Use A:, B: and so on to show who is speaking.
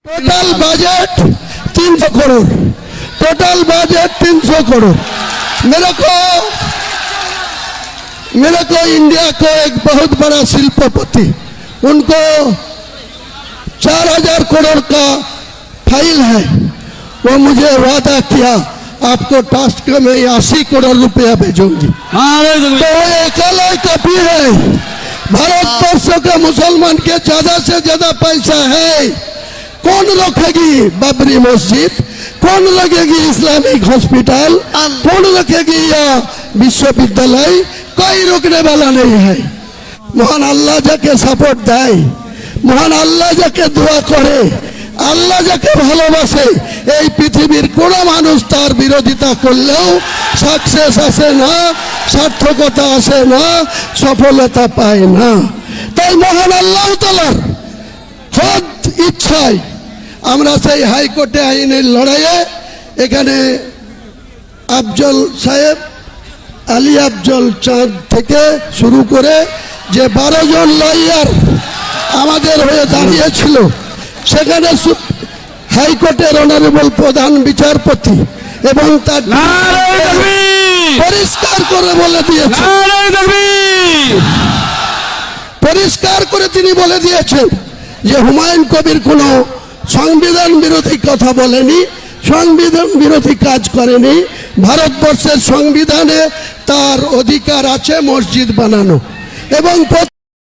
A: Total budget 300 crore, total budget 300 crore. मेरे को India को एक बहुत बड़ा शिल्पपति, उनको 4000 करोड़ का फाइल है, वो मुझे वादा किया आपको टास्क में 80 करोड़ रुपया भेजूंगी। तो वो अकेला कॉपी है। भारतवर्ष के मुसलमान के ज्यादा से ज्यादा पैसा है। कौन रखेगी बाबरी मस्जिद, कौन लगेगी इस्लामिक हॉस्पिटल, कौन रखेगी या विश्वविद्यालय, कोई रोकने वाला नहीं है। महान अल्लाह जाके सपोर्ट देय, महान अल्लाह जाके दुआ करे, আল্লাহ যাকে ভালোবাসে এই পৃথিবীর কোন মানুষ তার বিরোধিতা করলেও সাকসেস আসে না, সার্থকতা আসে না, সফলতা পায় না। তাই মহান আল্লাহ তাআলার খোদ ইচ্ছায় আমরা সেই হাইকোর্টে আইনের লড়াইয়ে এখানে আফজল সাহেব, আলী আফজল চাঁদ থেকে শুরু করে যে 12 জন লয়ার আমাদের হয়ে দাঁড়িয়েছিল, সেখানে হাইকোর্টের অনারেবল প্রধান বিচারপতি এবং তার পরিষ্কার করে বলে দিয়েছেন, পরিষ্কার করে তিনি বলে দিয়েছেন যে হুমায়ুন কবির কোনো সংবিধান বিরোধী কথা বলেনি, সংবিধান বিরোধী কাজ করেনি। ভারতবর্ষের সংবিধানে তার অধিকার আছে মসজিদ বানানো এবং